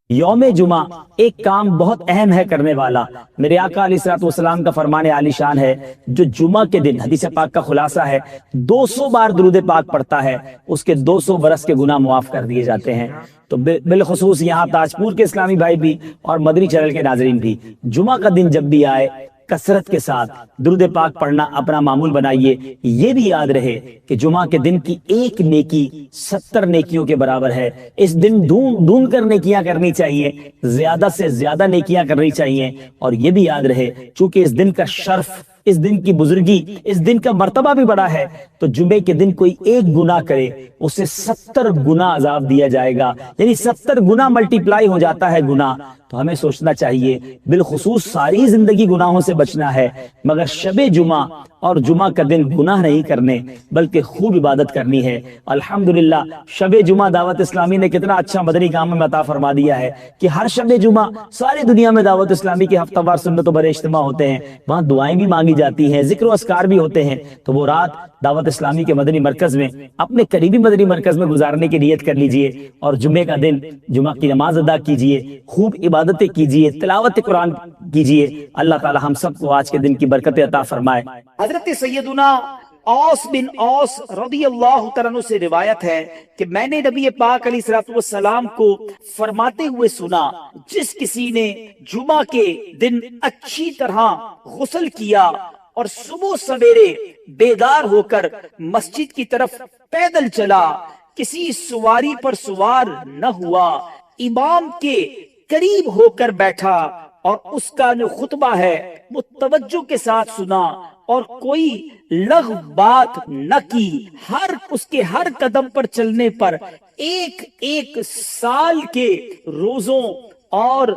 یوم جمعہ ایک کام بہت اہم ہے کرنے والا۔ میرے آقا علیہ الصلوۃ والسلام کا فرمان عالی شان ہے، جو جمعہ کے دن، حدیث پاک کا خلاصہ ہے، 200 بار درود پاک پڑھتا ہے، اس کے 200 برس کے گناہ معاف کر دیے جاتے ہیں۔ تو بالخصوص یہاں تاجپور کے اسلامی بھائی بھی اور مدنی چینل کے ناظرین بھی، جمعہ کا دن جب بھی آئے کثرت کے ساتھ درود پاک پڑھنا اپنا معمول بنائیے۔ یہ بھی یاد رہے کہ جمعہ کے دن کی ایک نیکی 70 نیکیوں کے برابر ہے۔ اس دن ڈھونڈ کر نیکیاں کرنی چاہیے، زیادہ سے زیادہ نیکیاں کرنی چاہیے۔ اور یہ بھی یاد رہے، چونکہ اس دن کا شرف، اس دن کی بزرگی، اس دن کا مرتبہ بھی بڑا ہے، تو جمعے کے دن کوئی ایک گناہ کرے اسے 70 گنا عذاب دیا جائے گا، یعنی 70 گنا ملٹیپلائی ہو جاتا ہے گناہ۔ تو ہمیں سوچنا چاہیے، بالخصوص ساری زندگی گناہوں سے بچنا ہے، مگر شب جمعہ اور جمعہ کا دن گناہ نہیں کرنے بلکہ خوب عبادت کرنی ہے۔ الحمدللہ شب جمعہ دعوت اسلامی نے کتنا اچھا مدنی کام میں عطا فرما دیا ہے کہ ہر شب جمعہ ساری دنیا میں دعوت اسلامی کے ہفتہ وار سنت و بڑے اجتماع ہوتے ہیں، وہاں دعائیں بھی مانگی جاتی ہیں، ذکر و اذکار بھی ہوتے ہیں۔ تو وہ رات دعوت اسلامی کے مدنی مرکز میں، اپنے قریبی مدنی مرکز میں گزارنے کی نیت کر لیجئے، اور جمعے کا دن جمعہ کی نماز ادا کیجئے، خوب عبادتیں کیجئے، تلاوت قرآن کیجئے۔ اللہ تعالی ہم سب کو آج کے دن کی برکتیں عطا فرمائے۔ حضرت سیدنا اوس بن اوس رضی اللہ تعالیٰ عنہ سے روایت ہے کہ میں نے نبی پاک علیہ الصلوۃ والسلام کو فرماتے ہوئے سنا، جس کسی نے جمعہ کے دن اچھی طرح غسل کیا اور صبح سویرے بیدار ہو کر مسجد کی طرف پیدل چلا، کسی سواری پر سوار نہ ہوا، امام کے قریب ہو کر بیٹھا اور اس کا جو خطبہ ہے وہ توجہ کے ساتھ سنا اور کوئی لغو بات نہ کی، اس کے ہر قدم پر چلنے پر ایک ایک سال کے روزوں اور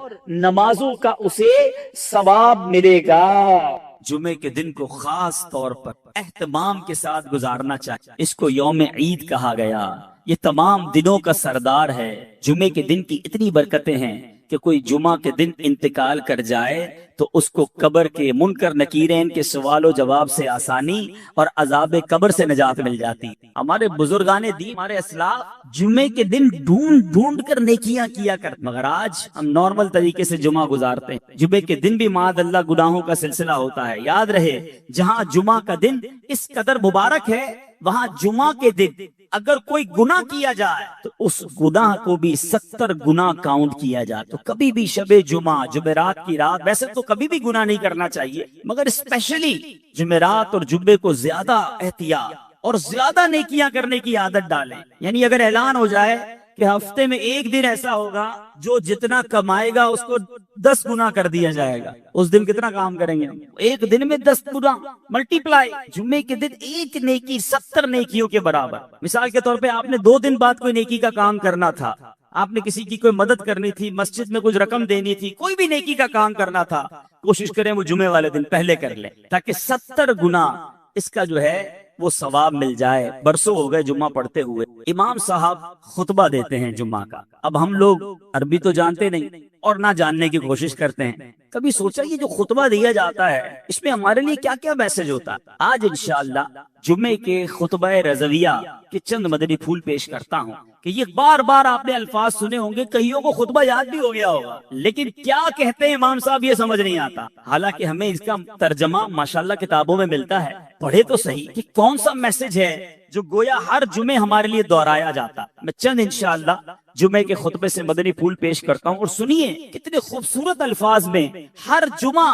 نمازوں کا اسے ثواب ملے گا۔ جمعے کے دن کو خاص طور پر اہتمام کے ساتھ گزارنا چاہیے، اس کو یوم عید کہا گیا۔ یہ تمام دنوں کا سردار ہے۔ جمعے کے دن کی اتنی برکتیں ہیں کہ کوئی جمعہ کے دن انتقال کر جائے تو اس کو قبر کے منکر نکیرین کے سوال و جواب سے آسانی اور عذاب قبر سے نجات مل جاتی۔ ہمارے بزرگان دین، ہمارے اسلاف جمعے کے دن ڈھونڈ کر نیکیاں کیا کرتے، مگر آج ہم نارمل طریقے سے جمعہ گزارتے ہیں۔ جمعے کے دن بھی معاذ اللہ گناہوں کا سلسلہ ہوتا ہے۔ یاد رہے، جہاں جمعہ کا دن اس قدر مبارک ہے، وہاں جمعہ کے دن اگر کوئی گناہ کیا جائے تو اس گناہ کو بھی 70 گناہ کاؤنٹ کیا جائے۔ تو کبھی بھی شب جمعہ، جمعرات کی رات، ویسے تو کبھی بھی گناہ نہیں کرنا چاہیے، مگر اسپیشلی جمعرات اور جمعے کو زیادہ احتیاط اور زیادہ نیکیاں کرنے کی عادت ڈالیں۔ یعنی اگر اعلان ہو جائے کہ ہفتے میں ایک دن ایسا ہوگا جو جتنا کمائے گا اس کو 10 گنا کر دیا جائے گا، اس دن کتنا کام کریں گے؟ ایک دن میں 10 گنا ملٹیپلائی۔ جمعے کے دن ایک نیکی 70 نیکیوں کے برابر۔ مثال کے طور پہ آپ نے 2 دن بعد کوئی نیکی کا کام کرنا تھا، آپ نے کسی کی کوئی مدد کرنی تھی، مسجد میں کچھ رقم دینی تھی، کوئی بھی نیکی کا کام کرنا تھا، کوشش کریں وہ جمعے والے دن پہلے کر لیں تاکہ 70 گنا اس کا جو ہے وہ ثواب مل جائے۔ برسوں ہو گئے جمعہ پڑھتے ہوئے، امام صاحب خطبہ دیتے ہیں جمعہ کا۔ اب ہم لوگ عربی تو جانتے نہیں اور نہ جاننے کی کوشش کرتے ہیں۔ کبھی سوچا یہ جو خطبہ دیا جاتا ہے اس میں ہمارے لیے کیا کیا میسج ہوتا ہے؟ آج انشاءاللہ جمعے کے خطبہ رضویہ کے چند مدنی پھول پیش کرتا ہوں کہ یہ بار بار آپ نے الفاظ سنے ہوں گے، کئیوں کو خطبہ یاد بھی ہو گیا ہوگا، لیکن کیا کہتے ہیں امام صاحب یہ سمجھ نہیں آتا۔ حالانکہ ہمیں اس کا ترجمہ ماشاءاللہ کتابوں میں ملتا ہے، پڑھے تو صحیح کہ کون سا میسج ہے جو گویا ہر جمعے ہمارے لیے دہرایا جاتا۔ میں چند انشاءاللہ جمعے کے خطبے سے مدنی پھول پیش کرتا ہوں، اور سنیے کتنے خوبصورت الفاظ میں ہر جمعہ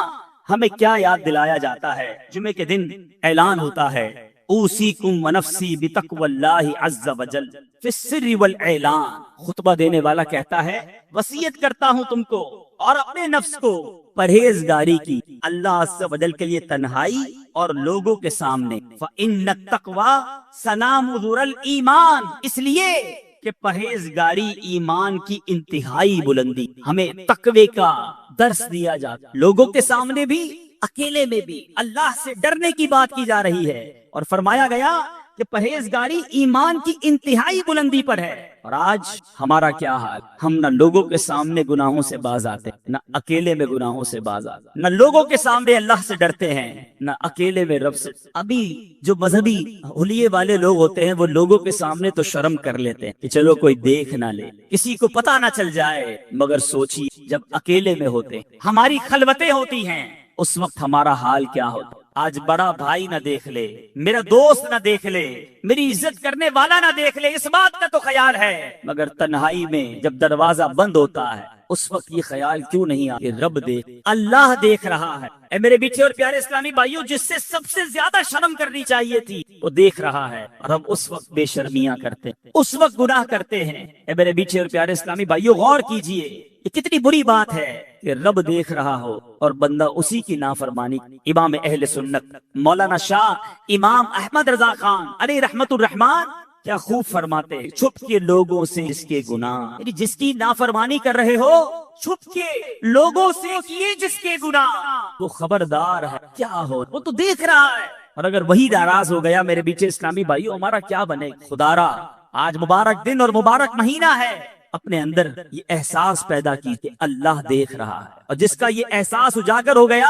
ہمیں کیا یاد دلایا جاتا ہے۔ جمعے کے دن اعلان ہوتا ہے، اوصیکم ونفسی بتقوی اللہ عز وجل فی السر والاعلان۔ خطبہ دینے والا کہتا ہے، وصیت کرتا ہوں تم کو اور اپنے نفس کو پرہیزگاری کی، اللہ عز و جل کے لیے تنہائی اور لوگوں کے سامنے۔ فإن التقوی سنام ذر الایمان، اس لیے کہ پرہیزگاری ایمان کی انتہائی بلندی۔ ہمیں تقوی کا درس دیا جاتا، لوگوں کے سامنے بھی اکیلے میں بھی اللہ سے ڈرنے کی بات کی جا رہی ہے، اور فرمایا گیا کہ پرہیزگاری ایمان کی انتہائی بلندی پر ہے۔ اور آج ہمارا کیا حال، ہم نہ لوگوں کے سامنے گناہوں سے باز آتے، نہ اکیلے میں گناہوں سے باز آتے، نہ لوگوں کے سامنے اللہ سے ڈرتے ہیں، نہ اکیلے میں رب سے۔ ابھی جو مذہبی حلیے والے لوگ ہوتے ہیں وہ لوگوں کے سامنے تو شرم کر لیتے ہیں کہ چلو کوئی دیکھ نہ لے، کسی کو پتہ نہ چل جائے، مگر سوچیے جب اکیلے میں ہوتے ہماری خلوتیں ہوتی ہیں اس وقت ہمارا حال کیا ہوتا۔ آج بڑا بھائی نہ دیکھ لے، میرا دوست نہ دیکھ لے، میری عزت کرنے والا نہ دیکھ لے، اس بات کا تو خیال ہے، مگر تنہائی میں جب دروازہ بند ہوتا ہے اس وقت یہ خیال کیوں نہیں آتا کہ رب دیکھ، اللہ دیکھ رہا ہے۔ اے میرے بیٹے اور پیارے اسلامی بھائیوں، جس سے سب سے زیادہ شرم کرنی چاہیے تھی وہ دیکھ رہا ہے، اور ہم اس وقت بے شرمیاں کرتے ہیں، اس وقت گناہ کرتے ہیں۔ اے میرے بیٹے اور پیارے اسلامی بھائیوں، غور کیجئے، یہ کتنی بری بات ہے کہ رب دیکھ رہا ہو اور بندہ اسی کی نافرمانی۔ امام اہل سنت مولانا شاہ امام احمد رضا خان علیہ رحمت الرحمان کیا خوب فرماتے ہیں، چھپ کے لوگوں سے جس کے گناہ، یعنی جس کی نافرمانی کر رہے ہو چھپ کے لوگوں سے کیے جس کے گناہ، وہ خبردار ہے کیا ہو، وہ تو دیکھ رہا ہے۔ اور اگر وہی ناراض ہو گیا میرے بیچے اسلامی بھائیو، ہمارا کیا بنے؟ خدارا آج مبارک دن اور مبارک مہینہ ہے، اپنے اندر یہ احساس پیدا کی کہ اللہ دیکھ رہا ہے، اور جس کا یہ احساس اجاگر ہو گیا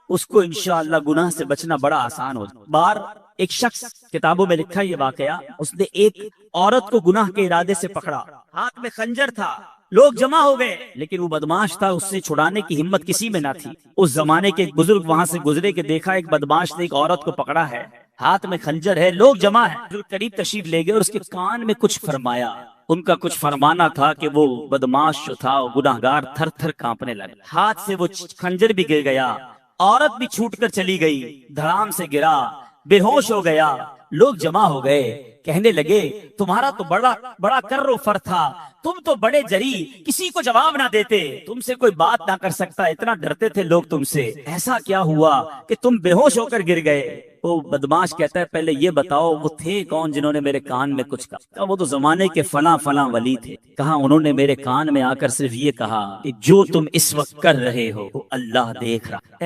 اس کو انشاءاللہ گناہ سے بچنا بڑا آسان ہو جائے۔ بار ایک شخص، کتابوں میں لکھا یہ واقعہ، اس نے ایک عورت کو گناہ کے ارادے سے پکڑا، ہاتھ میں خنجر تھا، لوگ جمع ہو گئے، لیکن وہ بدماش تھا، اس سے چھڑانے کی ہمت کسی میں نہ تھی۔ اس زمانے کے ایک بزرگ وہاں سے گزرے کہ دیکھا ایک بدماش نے ایک عورت کو پکڑا ہے، ہاتھ میں خنجر ہے، لوگ جمع ہیں، بزرگ قریب تشریف لے گئے اور اس کے کان میں کچھ فرمایا۔ ان کا کچھ فرمانا تھا کہ وہ بدماش جو تھا وہ گناہگار تھر تھر کانپنے لگا، ہاتھ سے وہ خنجر بھی گر گیا، عورت بھی چھوٹ کر چلی گئی، دھڑام سے گرا، بے ہوش ہو گیا۔ لوگ جمع ہو گئے، کہنے لگے تمہارا تو بڑا کر و فر تھا، تم تو بڑے جری، کسی کو جواب نہ دیتے، تم سے کوئی بات نہ کر سکتا، اتنا ڈرتے تھے لوگ تم سے، ایسا کیا ہوا کہ تم بے ہوش ہو کر گر گئے؟ وہ بدماش کہتا ہے پہلے یہ بتاؤ وہ تھے کون جنہوں نے میرے کان میں کچھ کہا؟ وہ تو زمانے کے فلاں فلاں ولی تھے۔ کہا انہوں نے میرے کان میں آ کر صرف یہ کہا کہ جو تم اس وقت کر رہے ہو وہ اللہ دیکھ رہا۔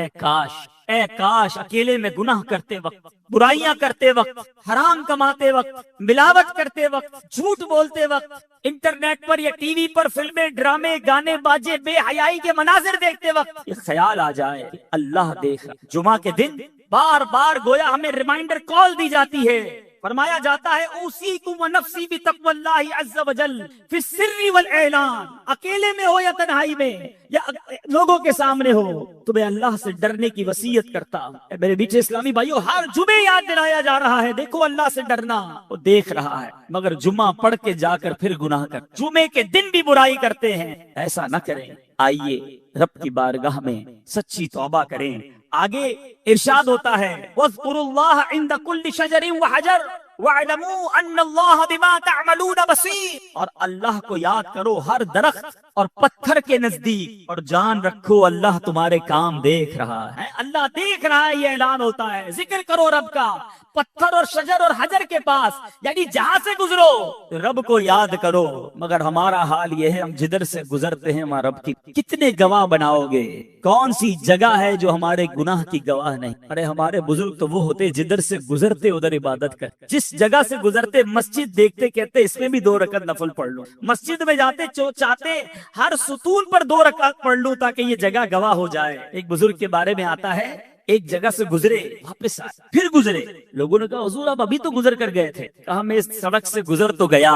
اے کاش اکیلے میں گناہ کرتے وقت، برائیاں کرتے وقت، حرام کماتے وقت، ملاوٹ کرتے وقت، جھوٹ بولتے وقت، انٹرنیٹ پر یا ٹی وی پر فلمیں، ڈرامے، گانے باجے، بے حیائی کے مناظر دیکھتے وقت یہ خیال آ جائے کہ اللہ دیکھ رہا۔ جمعہ کے دن بار بار گویا ہمیں ریمائنڈر کال دی جاتی ہے، فرمایا جاتا ہے اوصیکم ونفسی بتقوی اللہ عز وجل فی السر والاعلان، اکیلے میں ہو یا تنہائی میں یا لوگوں کے سامنے ہو، تمہیں اللہ سے ڈرنے کی وصیت کرتا ہوں۔ میرے بیچے اسلامی بھائیو، ہر جمعے یاد دلایا جا رہا ہے دیکھو اللہ سے ڈرنا، وہ دیکھ رہا ہے، مگر جمعہ پڑھ کے جا کر پھر گناہ کر، جمعے کے دن بھی برائی کرتے ہیں، ایسا نہ کریں۔ آئیے رب کی بارگاہ میں سچی توبہ کریں۔ آگے ارشاد ہوتا ہے وَاذْكُرُوا اللَّهَ عِنْدَ كُلِّ شَجَرٍ وَحَجَرٍ وَاعْلَمُوا أَنَّ اللَّهَ بِمَا تَعْمَلُونَ بَصِيرٌ، اور اللہ کو یاد کرو ہر درخت اور پتھر کے نزدیک، اور جان رکھو اللہ تمہارے کام دیکھ رہا ہے۔ اللہ دیکھ رہا ہے، یہ اعلان ہوتا ہے۔ ذکر کرو رب کا پتھر اور شجر اور حجر کے پاس، یعنی جہاں سے گزرو رب کو یاد کرو۔ مگر ہمارا حال یہ ہے، ہم جدھر سے گزرتے ہیں وہاں رب کی کتنے گواہ بناؤ گے؟ کون سی جگہ ہے جو ہمارے گناہ کی گواہ نہیں؟ ارے ہمارے بزرگ تو وہ ہوتے جدھر سے گزرتے ادھر عبادت کرتے، جس جگہ سے گزرتے مسجد دیکھتے کہتے اس میں بھی 2 رکعت نفل پڑھ لوں، مسجد میں جاتے چاہتے ہر ستون پر 2 رکعت پڑھ لوں تاکہ یہ جگہ گواہ ہو جائے۔ ایک بزرگ کے بارے میں آتا ہے، ایک جگہ سے گزرے، واپس آئے، پھر گزرے، لوگوں نے کہا حضور آپ ابھی تو گزر کر گئے تھے، کہا میں اس سڑک سے گزر تو گیا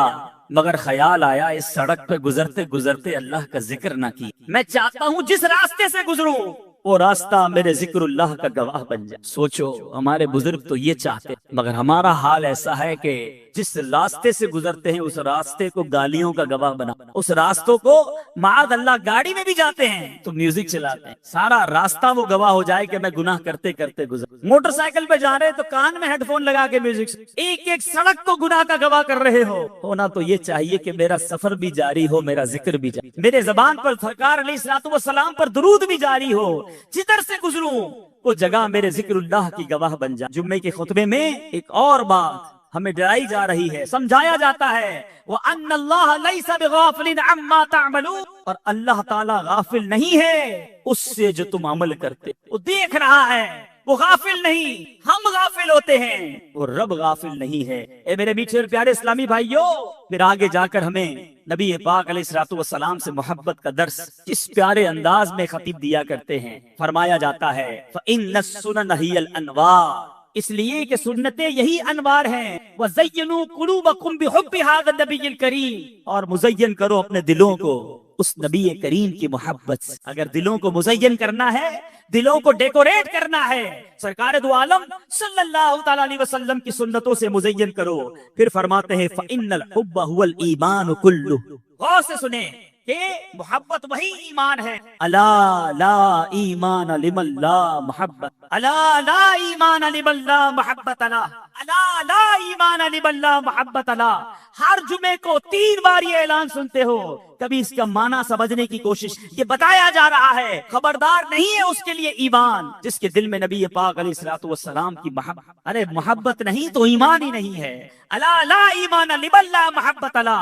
مگر خیال آیا اس سڑک پہ گزرتے گزرتے اللہ کا ذکر نہ کی، میں چاہتا ہوں جس راستے سے گزروں وہ راستہ میرے ذکر اللہ کا گواہ بن جائے۔ سوچو ہمارے بزرگ تو یہ چاہتے، مگر ہمارا حال ایسا ہے کہ جس راستے سے گزرتے ہیں اس راستے کو گالیوں کا گواہ بنا، اس راستوں کو معاذ اللہ گاڑی میں بھی جاتے ہیں تو میوزک چلاتے ہیں، سارا راستہ وہ گواہ ہو جائے کہ میں گناہ کرتے کرتے گزر، موٹر سائیکل پہ جا رہے تو کان میں ہیڈ فون لگا کے میوزک، ایک ایک سڑک کو گناہ کا گواہ کر رہے ہو۔ ہونا تو یہ چاہیے کہ میرا سفر بھی جاری ہو، میرا ذکر بھی جاری، میرے زبان پر سرکار علیہ الصلوۃ والسلام پر درود بھی جاری ہو، جدھر سے گزروں وہ جگہ میرے ذکر اللہ کی گواہ بن جائے۔ جمعے کے خطبے میں ایک اور بات ہمیں ڈرائی جا رہی ہے، سمجھایا جاتا ہے وَأَنَّ اللَّهَ لَيْسَ بِغَافِلٍ عَمَّا تَعْمَلُونَ، اور اللہ تعالیٰ غافل نہیں ہے اس سے جو تم عمل کرتے، وہ دیکھ رہا ہے۔ وہ غافل نہیں، ہم غافل ہوتے ہیں، وہ رب غافل نہیں ہے۔ اے میرے میٹھے اور پیارے اسلامی بھائیوں، پھر آگے جا کر ہمیں نبی پاک علیہ الصلوۃ والسلام سے محبت کا درس کس پیارے انداز میں خطیب دیا کرتے ہیں۔ فرمایا جاتا ہے فَإِنَّ السُّنَنَ هِيَ الْأَنْوَارُ، اس لیے کہ سنتیں یہی انوار ہیں۔ وَزَيِّنُوا قُلُوبَكُمْ بِحُبِّ هَذَا النَّبِيِّ الْكَرِيمِ، اور مزین کرو اپنے دلوں کو اس نبی کریم کی محبت سے۔ اگر دلوں کو مزین کرنا ہے، دلوں کو ڈیکوریٹ کرنا ہے، سرکار دو عالم صلی اللہ تعالی علیہ وسلم کی سنتوں سے مزین کرو۔ پھر فرماتے ہیں فَإِنَّ الْحُبَّ هُوَ الْإِيمَانُ كُلُّهُ، غور سے سنیں کہ محبت وہی ایمان ہے۔ الا لا ایمان لمن لا محبت، الا لا ایمان لمن لا محبت لا، الا لا ایمان لمن لا محبت لا۔ ہر جمعے کو 3 بار یہ اعلان سنتے ہو، کبھی اس کا معنی سمجھنے کی کوشش، یہ بتایا جا رہا ہے خبردار نہیں ہے اس کے لیے ایمان جس کے دل میں نبی پاک علیہ الصلوۃ والسلام کی محبت، ارے محبت نہیں تو ایمان ہی نہیں ہے۔ الا لا ایمان لمن لا محبت لا،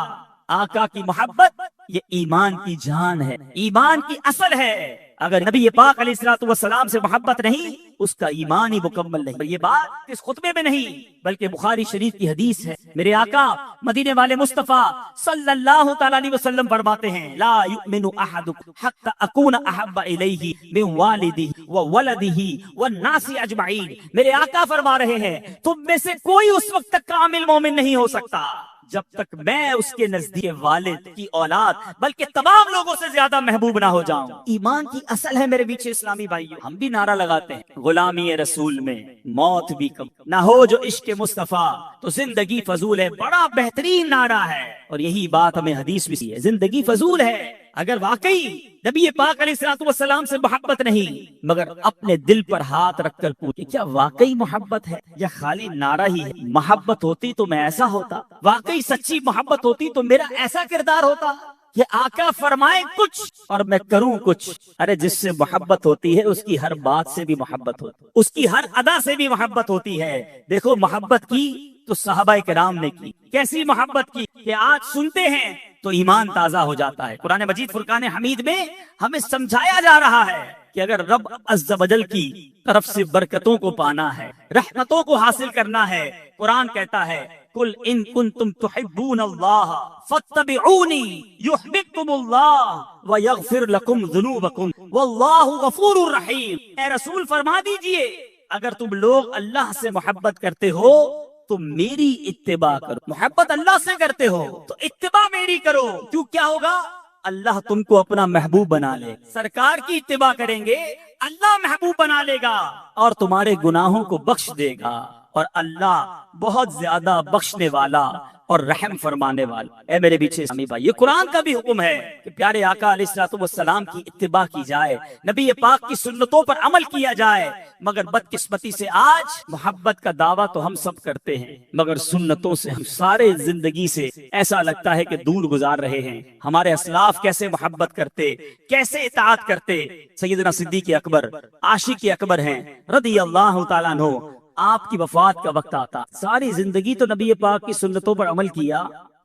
آقا کی محبت یہ ایمان کی جان ہے، ایمان کی اصل ہے۔ اگر نبی پاک علیہ الصلوۃ والسلام سے محبت نہیں، اس کا ایمان ہی مکمل نہیں۔ یہ بات اس خطبے میں نہیں بلکہ بخاری شریف کی حدیث ہے۔ میرے آقا مدینے والے مصطفیٰ صلی اللہ تعالی علیہ وسلم فرماتے ہیں لا یؤمن احدکم حتی اکون احب الیہ من والدہ وولدہ والناس اجمعین۔ میرے آقا فرما رہے ہیں تم میں سے کوئی اس وقت تک کامل مومن نہیں ہو سکتا جب تک میں اس کے نزدیک والد کی اولاد بلکہ تمام لوگوں سے زیادہ محبوب نہ ہو جاؤں۔ ایمان کی اصل ہے میرے بیچ اسلامی بھائیوں۔ ہم بھی نعرہ لگاتے ہیں غلامی رسول میں موت بھی کم نہ ہو جو عشق مصطفیٰ تو زندگی فضول ہے، بڑا بہترین نعرہ ہے۔ اور یہی بات ہمیں حدیث بھی ہے، زندگی فضول ہے۔ اگر واقعی نبی پاک علیہ الصلوۃ والسلام سے محبت نہیں، مگر اپنے دل پر ہاتھ رکھ کر پوچھے کیا واقعی محبت ہے یا خالی نعرہ ہی ہے؟ محبت ہوتی تو میں ایسا ہوتا، واقعی سچی محبت ہوتی تو میرا ایسا کردار ہوتا کہ آقا فرمائے کچھ اور میں کروں کچھ۔ ارے جس سے محبت ہوتی ہے اس کی ہر بات سے بھی محبت ہوتی ہے، اس کی ہر ادا سے بھی محبت ہوتی ہے۔ دیکھو محبت کی تو صحابہ کرام نے کی، کیسی محبت کی کہ آج سنتے ہیں تو ایمان تازہ ہو جاتا ہے۔ قرآن مجید فرقان حمید میں ہمیں سمجھایا جا رہا ہے کہ اگر رب عز و جل کی طرف سے برکتوں کو پانا ہے، رحمتوں کو حاصل کرنا ہے، قرآن کہتا ہے قل ان کنتم تحبون اللہ فاتبعونی یحببکم اللہ ویغفر لکم ذنوبکم واللہ غفور الرحیم۔ اے رسول فرما دیجئے اگر تم لوگ اللہ سے محبت کرتے ہو تو میری اتباع کرو۔ محبت اللہ سے کرتے ہو تو اتباع میری کرو، کیوں کیا ہوگا؟ اللہ تم کو اپنا محبوب بنا لے، سرکار کی اتباع کریں گے اللہ محبوب بنا لے گا اور تمہارے گناہوں کو بخش دے گا، اور اللہ بہت زیادہ بخشنے والا اور رحم فرمانے والا۔ اے میرے پیچھے اسلامی بھائی، یہ قرآن کا بھی حکم ہے کہ پیارے آقا علیہ الصلوۃ والسلام کی اتباع کی جائے، نبی پاک کی سنتوں پر عمل کیا جائے۔ مگر بدقسمتی سے آج محبت کا دعویٰ تو ہم سب کرتے ہیں، مگر سنتوں سے ہم سارے زندگی سے ایسا لگتا ہے کہ دور گزار رہے ہیں۔ ہمارے اسلاف کیسے محبت کرتے، کیسے اطاعت کرتے۔ سیدنا صدیق اکبر عاشق اکبر ہیں رضی اللہ تعالیٰ عنہ، آپ کی وفات کا وقت آتا، ساری زندگی تو نبی پاک کی سنتوں پر عمل کیا،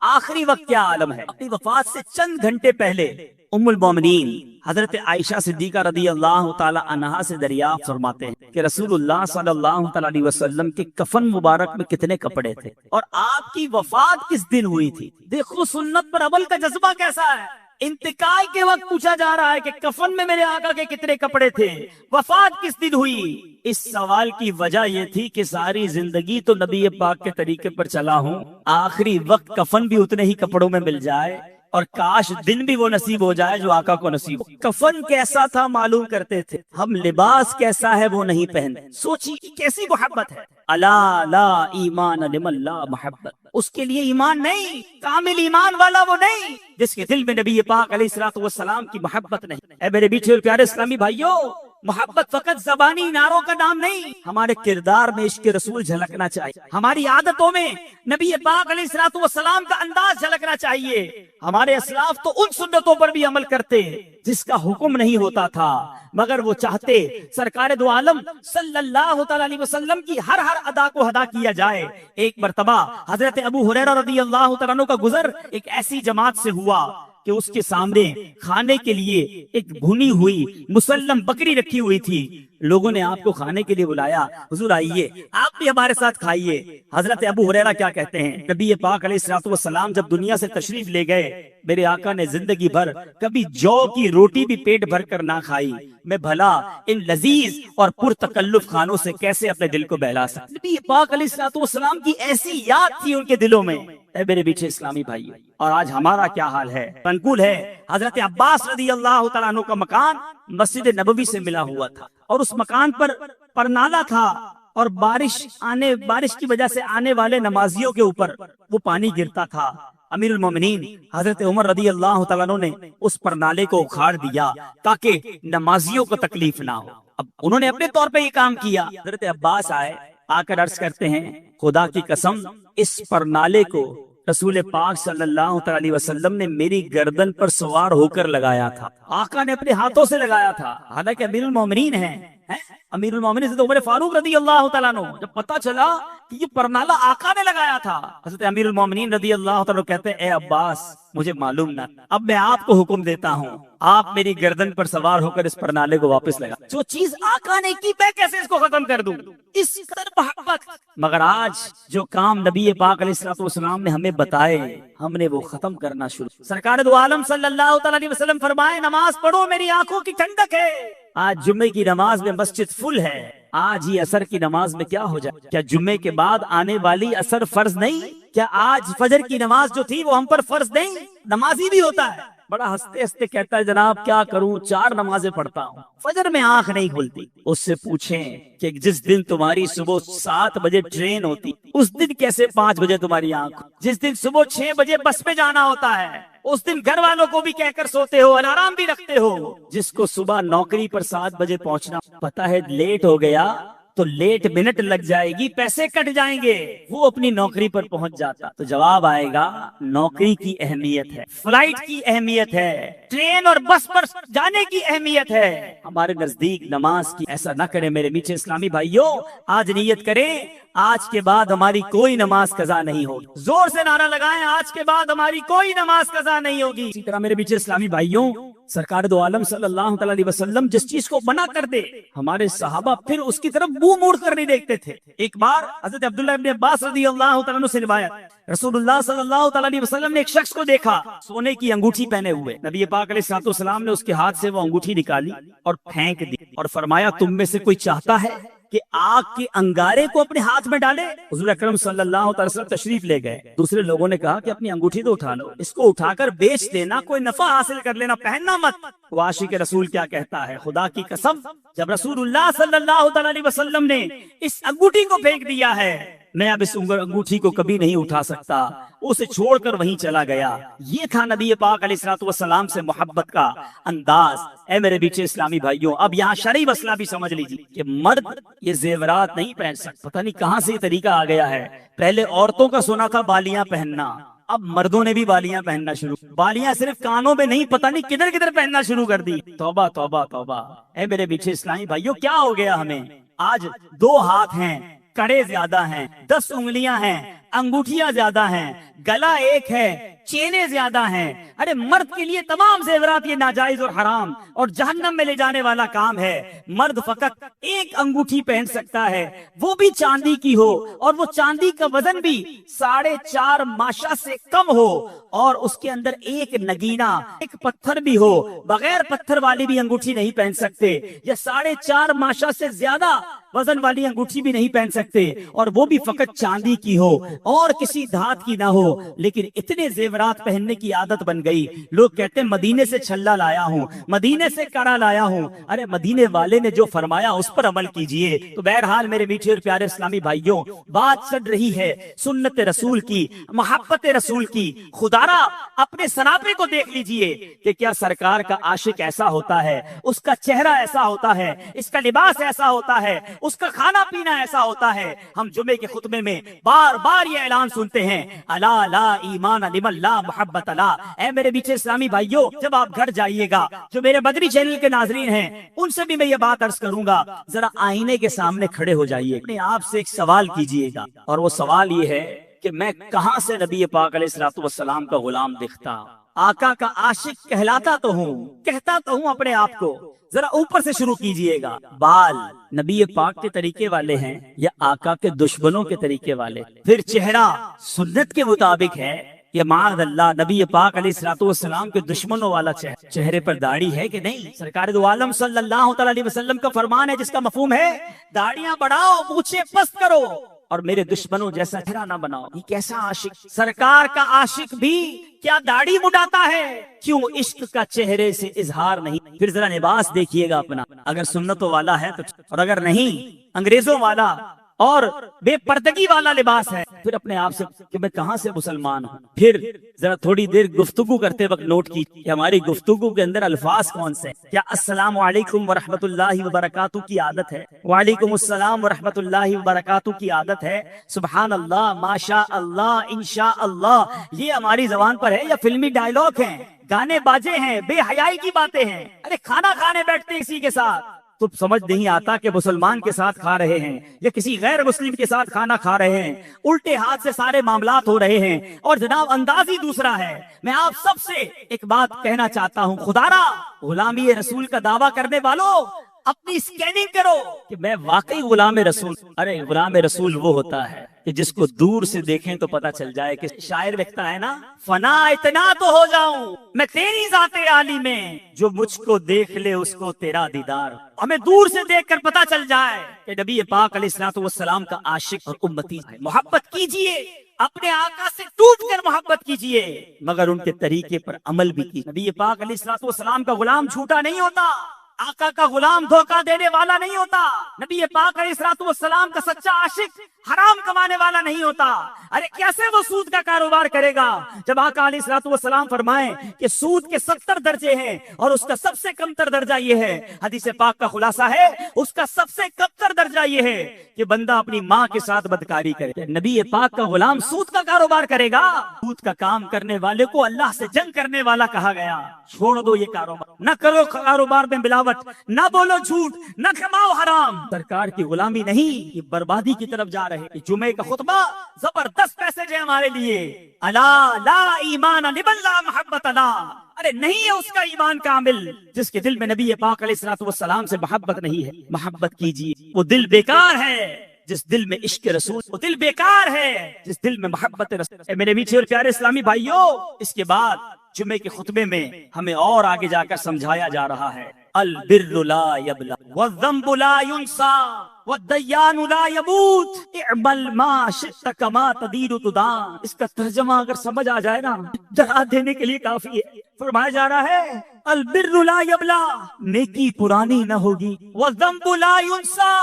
آخری وقت کیا عالم ہے؟ اپنی وفات سے چند گھنٹے پہلے ام المومنین حضرت عائشہ صدیقہ رضی اللہ تعالی عنہا سے دریافت فرماتے ہیں کہ رسول اللہ صلی اللہ تعالی علیہ وسلم کے کفن مبارک میں کتنے کپڑے تھے اور آپ کی وفات کس دن ہوئی تھی۔ دیکھو سنت پر عمل کا جذبہ کیسا ہے۔ انتقال کے وقت پوچھا جا رہا ہے کہ کفن میں میرے آقا کے کتنے کپڑے تھے، وفات کس دن ہوئی۔ اس سوال کی وجہ یہ تھی کہ ساری زندگی تو نبی پاک کے طریقے پر چلا ہوں، آخری وقت کفن بھی اتنے ہی کپڑوں میں مل جائے اور کاش دن بھی وہ نصیب ہو جائے جو آقا کو نصیب ہو۔ کفن کیسا تھا معلوم کرتے تھے، ہم لباس کیسا ہے وہ نہیں پہنتے۔ سوچیے کیسی محبت ہے۔ الا لا ایمان لمن لا محبت، اس کے لیے ایمان نہیں، کامل ایمان والا وہ نہیں جس کے دل میں نبی پاک علیہ الصلوۃ والسلام کی محبت نہیں۔ اے میرے بیٹھے اور پیارے اسلامی بھائیوں، محبت فقط زبانی نعروں کا نام نہیں، ہمارے کردار میں عشق رسول جھلکنا چاہیے، ہماری عادتوں میں نبی پاک علیہ الصلوۃ والسلام کا انداز جھلکنا چاہیے۔ ہمارے اسلاف تو ان سنتوں پر بھی عمل کرتے جس کا حکم نہیں ہوتا تھا، مگر وہ چاہتے سرکار دو عالم صلی اللہ تعالی علیہ وسلم کی ہر ادا کو ادا کیا جائے۔ ایک مرتبہ حضرت ابو ہریرہ رضی اللہ تعالیٰ عنہ کا گزر ایک ایسی جماعت سے ہوا کہ اس کے سامنے کھانے کے لیے ایک بھنی ہوئی مسلم بکری رکھی ہوئی تھی. لوگوں نے آپ کو کھانے کے لیے بلایا, حضور آئیے آپ بھی ہمارے ساتھ کھائیے. حضرت ابو ہریرہ کیا کہتے ہیں, نبی پاک علیہ الصلوۃ والسلام جب دنیا سے تشریف لے گئے, میرے آقا نے زندگی بھر کبھی جو کی روٹی بھی پیٹ بھر کر نہ کھائی. میں بھلا ان لذیذ اور پرتکلف کھانوں سے کیسے اپنے دل کو بہلا سکتا. نبی پاک علیہ الصلوۃ والسلام کی ایسی یاد تھی ان کے دلوں میں. اے میرے پیچھے اسلامی بھائی, اور آج ہمارا کیا حال ہے, منقول ہے حضرت عباس رضی اللہ تعالیٰ عنہ کا مکان مسجد نبوی سے ملا ہوا تھا, اور اس مکان پر پرنالہ تھا, اور بارش کی وجہ سے آنے والے نمازیوں کے اوپر وہ پانی گرتا تھا. امیر المومنین حضرت عمر رضی اللہ تعالیٰ عنہ نے اس پرنالے کو اکھاڑ دیا تاکہ نمازیوں کو تکلیف نہ ہو. اب انہوں نے اپنے طور پہ یہ کام کیا. حضرت عباس آئے, آ کر عرض کرتے ہیں, خدا کی قسم اس پرنالے کو رسول پاک صلی اللہ علیہ وسلم نے میری گردن پر سوار ہو کر لگایا تھا. آقا نے اپنے ہاتھوں سے لگایا تھا, حالانکہ امیر المومنین ہیں. امیر المومنین حضرت عمر فاروق رضی اللہ تعالیٰ عنہ, جب پتا چلا کہ یہ پرنالہ آقا نے لگایا تھا, حضرت امیر المومنین رضی اللہ تعالیٰ عنہ کہتے ہیں, اے عباس مجھے معلوم نہ, اب میں آپ کو حکم دیتا ہوں, آپ میری گردن پر سوار ہو کر اس پرنالے کو واپس لگا. جو چیز آقا نے کی میں کیسے اس کو ختم کر دوں, اس قدر محبت. مگر آج جو کام نبی پاک علیہ الصلوۃ والسلام نے ہمیں بتائے, ہم نے وہ ختم کرنا شروع. سرکار دو عالم صلی اللہ تعالیٰ علیہ وسلم فرمائے, نماز پڑھو میری آنکھوں کی ٹھنڈک ہے. آج جمعے کی نماز میں مسجد فل ہے, آج ہی عصر کی نماز میں کیا ہو جائے؟ کیا جمعے کے بعد آنے والی عصر فرض نہیں؟ کیا آج فجر کی نماز جو تھی وہ ہم پر فرض نہیں؟ نمازی بھی ہوتا ہے, بڑا ہنستے ہنستے کہتا ہے, جناب کیا کروں, 4 نمازیں پڑھتا ہوں, فجر میں آنکھ نہیں کھلتی. اس سے پوچھیں کہ جس دن تمہاری صبح 7 بجے ٹرین ہوتی, اس دن کیسے 5 بجے تمہاری آنکھ؟ جس دن صبح 6 بجے بس پہ جانا ہوتا ہے, اس دن گھر والوں کو بھی کہہ کر سوتے ہو, الارم بھی رکھتے ہو. جس کو صبح نوکری پر 7 بجے پہنچنا, پتا ہے لیٹ ہو گیا تو لیٹ منٹ لگ جائے گی, پیسے کٹ جائیں گے, وہ اپنی نوکری پر پہنچ جاتا. تو جواب آئے گا, نوکری کی اہمیت ہے, فلائٹ کی اہمیت ہے, ٹرین اور بس پر جانے کی اہمیت ہے, ہمارے نزدیک نماز کی. ایسا نہ کرے میرے میٹھے اسلامی بھائیوں, آج نیت کریں آج کے بعد ہماری کوئی نماز قضا نہیں ہوگی. زور سے نعرہ لگائیں, آج کے بعد ہماری کوئی نماز قضا نہیں ہوگی. اسی طرح میرے میٹھے اسلامی بھائیوں, سرکار دو عالم صلی اللہ علیہ وسلم جس چیز کو منع کر دے, ہمارے صحابہ پھر اس کی طرف منہ موڑ کر نہیں دیکھتے تھے. ایک بار حضرت عبداللہ ابن عباس رضی اللہ تعالیٰ عنہ سے روایت, رسول اللہ صلی اللہ علیہ وسلم نے ایک شخص کو دیکھا سونے کی انگوٹھی پہنے ہوئے. نبی پاک علیہ الصلوۃ والسلام نے اس کے ہاتھ سے وہ انگوٹھی نکالی اور پھینک دی, اور فرمایا, تم میں سے کوئی چاہتا ہے کہ آگ کے انگارے کو اپنے ہاتھ میں ڈالے؟ حضور اکرم صلی اللہ علیہ وسلم تشریف لے گئے. دوسرے لوگوں نے کہا کہ اپنی انگوٹھی تو اٹھا لو, اس کو اٹھا کر بیچ دینا, کوئی نفع حاصل کر لینا, پہننا مت. عاشق رسول کیا کہتا ہے, خدا کی قسم جب رسول اللہ صلی اللہ علیہ وسلم نے اس انگوٹھی کو پھینک دیا ہے, میں اب اس انگوٹھی کو کبھی نہیں اٹھا سکتا, اسے چھوڑ کر وہیں چلا گیا. یہ تھا نبی پاک علیہ الصلوۃ والسلام سے محبت کا انداز. اے میرے بیچے اسلامی بھائیوں, اب یہاں شرعی مسئلہ بھی سمجھ لیجیے کہ مرد یہ زیورات نہیں پہن سکتا. پتہ نہیں کہاں سے یہ طریقہ آ گیا ہے. پہلے عورتوں کا سنا تھا بالیاں پہننا, اب مردوں نے بھی بالیاں پہننا شروع. بالیاں صرف کانوں میں نہیں, پتہ نہیں کدھر کدھر پہننا شروع کر دی. توبہ توبہ توبہ. اے میرے بیچے اسلامی بھائیوں, کیا ہو گیا ہمیں؟ آج 2 ہاتھ ہیں, کڑے زیادہ ہیں, 10 انگلیاں ہیں, انگوٹھیاں زیادہ ہیں, گلا ایک ہے, چینیں زیادہ ہیں. ارے مرد کے لیے تمام زیورات یہ ناجائز اور حرام اور جہنم میں لے جانے والا کام ہے. مرد فقط ایک انگوٹھی پہن سکتا ہے, وہ بھی چاندی کی ہو, اور وہ چاندی کا وزن بھی 4.5 ماشا سے کم ہو, اور اس کے اندر ایک نگینہ, ایک پتھر بھی ہو. بغیر پتھر والی بھی انگوٹھی نہیں پہن سکتے, یا 4.5 ماشا سے زیادہ وزن والی انگوٹھی بھی نہیں پہن سکتے, اور وہ بھی فقط چاندی کی ہو اور کسی دھات کی نہ ہو. لیکن اتنے زیورات پہننے کی عادت بن گئی. لوگ کہتے ہیں مدینے سے چھلا لایا ہوں, مدینے سے کڑا لایا ہوں. ارے مدینے والے نے جو فرمایا اس پر عمل کیجئے. تو بہرحال میرے میٹھے اور پیارے اسلامی بھائیوں, بات چل رہی ہے سنت رسول کی, محبت رسول کی. خدارا اپنے سراپے کو دیکھ لیجئے کہ کیا سرکار کا عاشق ایسا ہوتا ہے, اس کا چہرہ ایسا ہوتا ہے, اس کا لباس ایسا ہوتا ہے, اس کا کھانا پینا ایسا ہوتا ہے. ہم جمعے کے خطبے میں بار بار یہ اعلان سنتے ہیں, الا لا ایمان لمن لا محبت لا. اے میرے بیچے اسلامی بھائیوں, جب آپ گھر جائیے گا, جو میرے بدری چینل کے ناظرین ہیں ان سے بھی میں یہ بات عرض کروں گا, ذرا آئینے کے سامنے کھڑے ہو جائیے, اپنے آپ سے ایک سوال کیجئے گا, اور وہ سوال یہ ہے کہ میں کہاں سے نبی پاک علیہ الصلوۃ والسلام کا غلام دکھتا. آقا کا عاشق کہلاتا تو ہوں، کہتا تو ہوں اپنے آپ کو، ذرا اوپر سے شروع کیجئے گا۔ بال نبی پاک کے طریقے والے ہیں یا آقا کے دشمنوں کے طریقے والے؟ پھر چہرہ سنت کے مطابق ہے یا معاذ اللہ نبی پاک علیہ الصلوۃ والسلام کے دشمنوں والا چہرے پر داڑھی ہے کہ نہیں؟ سرکار دو عالم صلی اللہ تعالی علیہ وسلم کا فرمان ہے جس کا مفہوم ہے داڑیاں بڑھاؤ، مونچھیں پست کرو اور میرے دشمنوں جیسا چہرہ نہ بناؤ۔ یہ کیسا عاشق؟ سرکار کا عاشق بھی کیا داڑھی مڈاتا ہے؟ کیوں عشق کا چہرے سے اظہار نہیں؟ پھر ذرا لباس دیکھیے گا اپنا، اگر سنتوں والا ہے تو، اور اگر نہیں انگریزوں والا اور بے پردگی والا لباس ہے، پھر اپنے آپ سے کہ میں کہاں سے مسلمان ہوں۔ پھر ذرا تھوڑی دیر گفتگو کرتے وقت نوٹ کی کہ ہماری گفتگو کے اندر الفاظ کون سے؟ کیا السلام علیکم ورحمۃ اللہ وبرکاتہ کی عادت ہے؟ وعلیکم السلام ورحمۃ اللہ وبرکاتہ کی عادت ہے؟ سبحان اللہ، ماشاء اللہ، انشاء اللہ، یہ ہماری زبان پر ہے یا فلمی ڈائلاگ ہیں، گانے باجے ہیں، بے حیائی کی باتیں ہیں؟ ارے کھانا کھانے بیٹھتے کسی کے ساتھ تو سمجھ نہیں آتا کہ مسلمان کے ساتھ کھا رہے ہیں یا کسی غیر مسلم کے ساتھ کھانا کھا رہے ہیں، الٹے ہاتھ سے سارے معاملات ہو رہے ہیں اور جناب انداز ہی دوسرا ہے۔ میں آپ سب سے ایک بات کہنا چاہتا ہوں، خدارا غلامی رسول کا دعویٰ کرنے والوں اپنی سکیننگ کرو کہ میں واقعی غلام رسول۔ ارے غلام رسول وہ ہوتا ہے کہ جس کو دور سے دیکھیں تو پتا چل جائے کہ شاعر لکھتا ہے نا، فنا اتنا تو ہو جاؤں میں تیری ذات عالی میں، جو مجھ کو دیکھ لے اس کو تیرا دیدار۔ ہمیں دور سے دیکھ کر پتا چل جائے کہ نبی پاک علیہ الصلوۃ والسلام کا عاشق اور امتی ہے۔ محبت کیجئے، اپنے آقا سے ٹوٹ کر محبت کیجئے، مگر ان کے طریقے پر عمل بھی کیجئے۔ نبی پاک علیہ الصلوۃ والسلام کا غلام جھوٹا نہیں ہوتا، آقا کا غلام دھوکہ دینے والا نہیں ہوتا، نبی پاک علیہ الصلوۃ والسلام کا سچا عاشق حرام کمانے والا نہیں ہوتا۔ ارے کیسے وہ سود کا کاروبار کرے گا جب آقا علیہ الصلوۃ والسلام فرمائیں کہ سود کے 70 درجے ہیں اور اس کا سب سے کم تر درجہ یہ ہے، حدیث پاک کا خلاصہ ہے اس کا سب سے کم تر درجہ یہ ہے کہ بندہ اپنی ماں کے ساتھ بدکاری کرے۔ نبی پاک کا غلام سود کا کاروبار کرے گا؟ سود کا کام کرنے والے کو اللہ سے جنگ کرنے والا کہا گیا۔ چھوڑ دو یہ کاروبار، نہ کرو کاروبار میں ملاوٹ، نہ بولو جھوٹ، نہ کماؤ حرام۔ سرکار کی غلامی نہیں، یہ بربادی کی طرف جا رہے ہیں۔ جمعے کا خطبہ زبردست میسج ہے ہمارے لیے، الا لا ایمان لمن لا محبت لا۔ ارے نہیں ہے اس کا ایمان کامل جس کے دل میں نبی پاک علیہ الصلوۃ والسلام سے محبت نہیں ہے۔ محبت کیجیے، وہ دل بیکار ہے جس دل میں عشق رسول، وہ دل بیکار ہے جس دل میں محبت رسول۔ اے میرے میٹھے اور پیارے اسلامی بھائیوں، اس کے بعد جمعے کے خطبے میں ہمیں اور آگے جا کر سمجھایا جا رہا ہے، البر لا یبلا والذنب لا ينسى والدیان لا يموت اعمل ما شئت کما تدین تدان۔ اس کا ترجمہ اگر سمجھ آ جائے نا، ڈرا دینے کے لیے کافی ہے۔ فرمایا جا رہا ہے البر لا یبلا، نیکی پرانی نہ ہوگی، والذنب لا ينسى،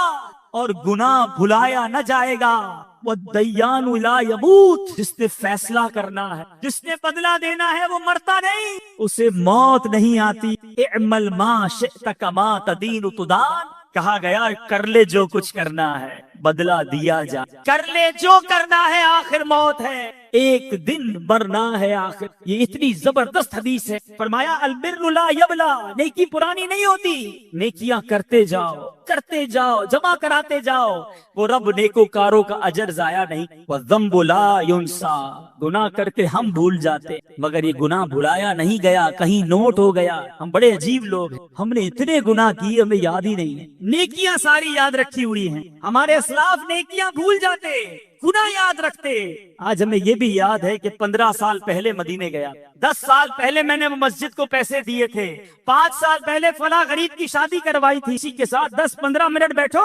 اور گناہ بھلایا نہ جائے گا، والدیان لا يموت، جس نے فیصلہ کرنا ہے، جس نے بدلہ دینا ہے، وہ مرتا نہیں، اسے موت نہیں آتی۔ اعمل ما شئت کما تدین تدان، کہا گیا کر لے جو کچھ کرنا ہے، بدلہ دیا جا، کر لے جو کرنا ہے، آخر موت ہے، ایک دن مرنا ہے آخر۔ یہ اتنی زبردست حدیث ہے۔ فرمایا البر لا یبلا، نیکی پرانی نہیں ہوتی، نیکیاں کرتے جاؤ، کرتے جاؤ، جمع کراتے جاؤ، وہ رب نیکوکاروں کا اجر ضائع نہیں۔ والذنب لا ينسى، گناہ کر کے ہم بھول جاتے مگر یہ گناہ بھلایا نہیں گیا، کہیں نوٹ ہو گیا۔ ہم بڑے عجیب لوگ ہیں، ہم نے اتنے گناہ کیے ہمیں یاد ہی نہیں ہے، نیکیاں ساری یاد رکھی ہوئی ہیں۔ ہمارے اسلاف نیکیاں بھول جاتے، گناہ یاد رکھتے۔ آج ہمیں یہ بھی یاد ہے کہ 15 سال پہلے مدینے گیا، 10 سال پہلے میں نے مسجد کو پیسے دیے تھے، 5 سال پہلے فلاں غریب کی شادی کروائی تھی۔ اسی کے ساتھ 10-15 منٹ بیٹھو،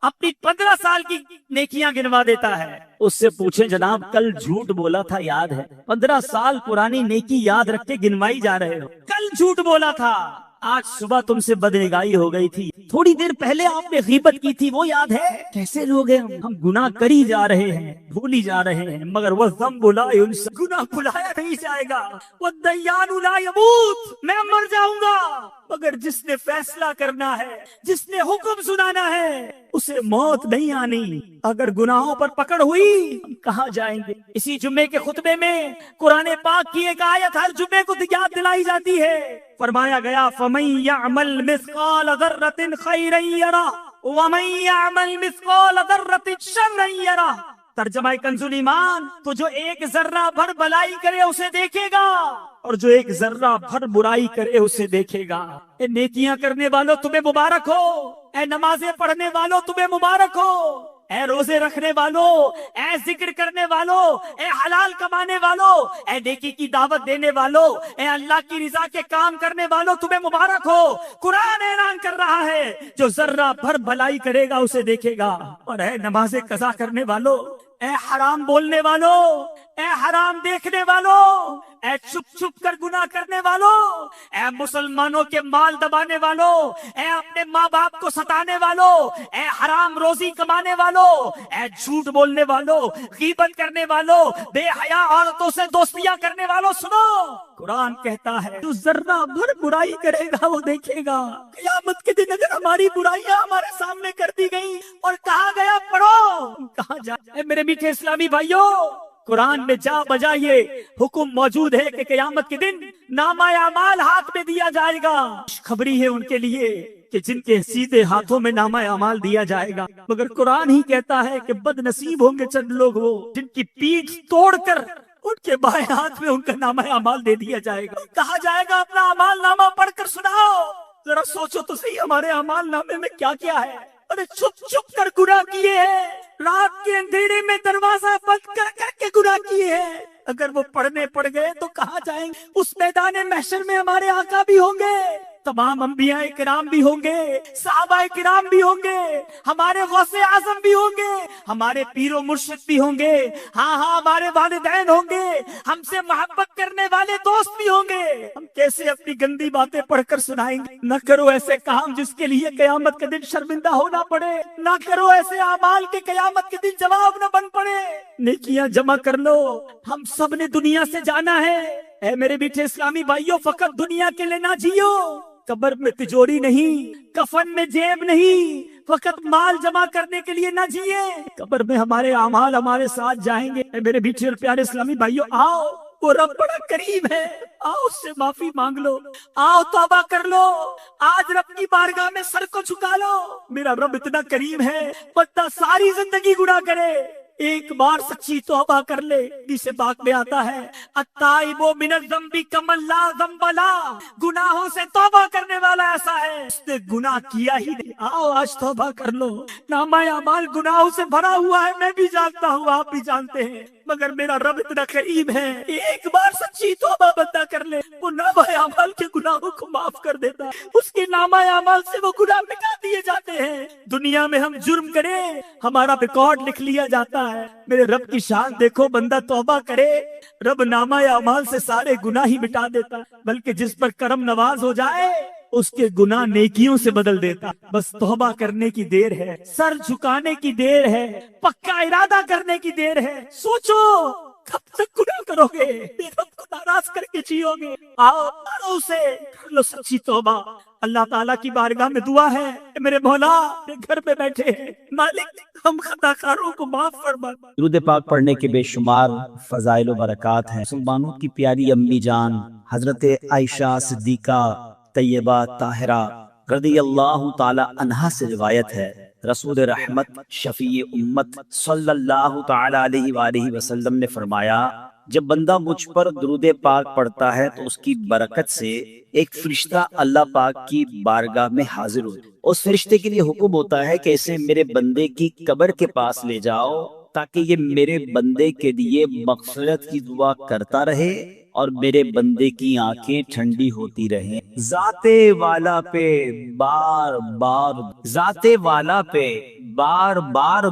اپنی 15 سال کی نیکیاں گنوا دیتا ہے۔ اس سے پوچھیں جناب کل جھوٹ بولا تھا یاد ہے؟ 15 سال پرانی نیکی یاد رکھ کے گنوائی جا رہے ہو، کل جھوٹ بولا تھا، آج صبح تم سے بدنگاہی ہو گئی تھی، تھوڑی دیر پہلے آپ نے غیبت کی تھی، وہ یاد ہے؟ کیسے لوگ ہیں ہم گناہ کری جا رہے ہیں، بھولی جا رہے ہیں، مگر والذنب لا ينسى، گناہ بھلایا نہیں جائے گا، والدیان لا يموت، میں مر جاؤں گا، مگر جس نے فیصلہ کرنا ہے، جس نے حکم سنانا ہے، اسے موت نہیں آنی۔ اگر گناہوں پر پکڑ ہوئی ہم کہاں جائیں گے؟ اسی جمعے کے خطبے میں قرآن پاک کی ایک آیت ہر جمعے کو یاد دلائی جاتی ہے۔ فرمایا گیا فَمَن يَعْمَلْ مِثْقَالَ ذَرَّةٍ خَيْرًا يَرَهُ وَمَن يَعْمَلْ مِثْقَالَ ذَرَّةٍ شَرًّا يَرَهُ۔ ترجمہ کنزُل ایمان، تو جو ایک ذرہ بھر بلائی کرے اسے دیکھے گا اور جو ایک ذرہ بھر برائی کرے اسے دیکھے گا۔ اے نیکیاں کرنے والوں تمہیں مبارک ہو، اے نمازیں پڑھنے والوں تمہیں مبارک ہو، اے روزے رکھنے والوں، اے ذکر کرنے والوں، اے حلال کمانے والوں، اے نیکی کی دعوت دینے والوں، اے اللہ کی رضا کے کام کرنے والوں تمہیں مبارک ہو۔ قرآن اعلان کر رہا ہے جو ذرہ بھر بھلائی کرے گا اسے دیکھے گا۔ اور اے نمازیں قضا کرنے والوں، اے حرام بولنے والوں، اے حرام دیکھنے والوں، اے چھپ چھپ کر گناہ کرنے والوں، اے مسلمانوں کے مال دبانے والوں، اے اپنے ماں باپ کو ستانے والوں، اے حرام روزی کمانے والوں، اے جھوٹ بولنے والوں، غیبت کرنے والوں، بے حیا عورتوں سے دوستیاں کرنے والوں، سنو قرآن کہتا ہے جو ذرہ بھر برائی کرے گا وہ دیکھے گا۔ قیامت کے دن اگر ہماری برائیاں ہمارے سامنے کر دی گئی اور کہا گیا پڑھو، کہاں جائے؟ میرے میٹھے اسلامی بھائیوں، قرآن میں جا بجا یہ حکم موجود ہے کہ قیامت کے دن نامہ اعمال ہاتھ میں دیا جائے گا۔ خوشخبری ہے ان کے لیے کہ جن کے سیدھے ہاتھوں میں نامہ اعمال دیا جائے گا، مگر قرآن ہی کہتا ہے کہ بد نصیب ہوں گے چند لوگ وہ جن کی پیٹھ توڑ کر ان کے بائیں ہاتھ میں ان کا نامہ اعمال دے دیا جائے گا۔ کہا جائے گا اپنا اعمال نامہ پڑھ کر سناؤ، ذرا سوچو تو صحیح ہمارے اعمال نامے میں کیا کیا ہے۔ ارے چھپ چھپ کر گناہ کیے ہیں، رات کے اندھیرے میں دروازہ بند کر کر کے گناہ کیے ہیں، اگر وہ پڑھنے پڑ گئے تو کہاں جائیں گے؟ اس میدان محشر میں ہمارے آقا بھی ہوں گے، تمام انبیاء کرام بھی ہوں گے، صحابہ کرام بھی ہوں گے، ہمارے غوث اعظم بھی ہوں گے، ہمارے پیر و مرشد بھی ہوں گے، ہاں ہمارے والدین ہوں گے، ہم سے محبت کرنے والے دوست بھی ہوں گے۔ ہم کیسے اپنی گندی باتیں پڑھ کر سنائیں گے؟ نہ کرو ایسے کام جس کے لیے قیامت کے دن شرمندہ ہونا پڑے، نہ کرو ایسے اعمال کے قیامت کے دن جواب نہ بن پڑے۔ نیکیاں جمع کر لو، ہم سب نے دنیا سے جانا ہے۔ اے میرے میٹھے اسلامی بھائیوں، فقط دنیا کے لیے نہ جیو، قبر میں تجوری نہیں، کفن میں جیب نہیں، فقط مال جمع کرنے کے لیے نہ جیے، قبر میں ہمارے اعمال ہمارے ساتھ جائیں گے۔ اے میرے میٹھے اور پیارے اسلامی بھائیوں، آؤ، وہ رب بڑا کریم ہے، آؤ اس سے معافی مانگ لو، آؤ توبہ کر لو، آج رب کی بارگاہ میں سر کو جھکا لو۔ میرا رب اتنا کریم ہے، بندہ ساری زندگی گناہ کرے، ایک بار سچی توبہ کر لے، جسے پاک میں آتا ہے التائب من الذنب کمن لا ذنب لہ، گناہوں سے توبہ کرنے والا ایسا ہے اس نے گناہ کیا ہی نہیں۔ آؤ آج توبہ کر لو، نامہ اعمال گناہوں سے بھرا ہوا ہے، میں بھی جانتا ہوں، آپ بھی جانتے ہیں، مگر میرا رب اتنا کریم ہے، ایک بار سچی توبہ بندہ کر لے، وہ نامہ اعمال کے گناہوں کو معاف کر دیتا ہے، اس کے نامہ اعمال سے وہ گناہ مٹا دیے جاتے ہیں۔ دنیا میں ہم جرم کریں، ہمارا ریکارڈ لکھ لیا جاتا ہے، میرے رب کی شان دیکھو، بندہ توبہ کرے، رب نامہ اعمال سے سارے گناہ ہی مٹا دیتا، بلکہ جس پر کرم نواز ہو جائے اس کے گناہ نیکیوں سے بدل دیتا۔ بس توبہ کرنے کی دیر ہے، سر جھکانے کی دیر ہے، پکا ارادہ کرنے کی دیر ہے۔ سوچو کب تک گناہ کرو گے، رب کو ناراض کر کے جیو گے؟ آؤ مارو اسے، کر لو سچی توبہ۔ اللہ تعالیٰ کی بارگاہ میں دعا ہے، میرے مولا میرے گھر میں بیٹھے ہیں، مالک ہم خطا کاروں کو معاف فرما۔ درود پاک پڑھنے کے بے شمار فضائل و برکات ہیں۔ مسلمانوں کی پیاری امی جان حضرت عائشہ صدیقہ طیبہ طاہرہ رضی اللہ تعالی عنہا سے روایت ہے، رسول رحمت شفیع امت صلی اللہ تعالی علیہ وآلہ وسلم نے فرمایا، جب بندہ مجھ پر درود پاک پڑھتا ہے تو اس کی برکت سے ایک فرشتہ اللہ پاک کی بارگاہ میں حاضر ہوتا ہے۔ اس فرشتے کے لیے حکم ہوتا ہے کہ اسے میرے بندے کی قبر کے پاس لے جاؤ تاکہ یہ میرے بندے کے لیے مغفرت کی دعا کرتا رہے اور میرے بندے کی آنکھیں ٹھنڈی ہوتی رہیں۔ ذات والا پہ بار بار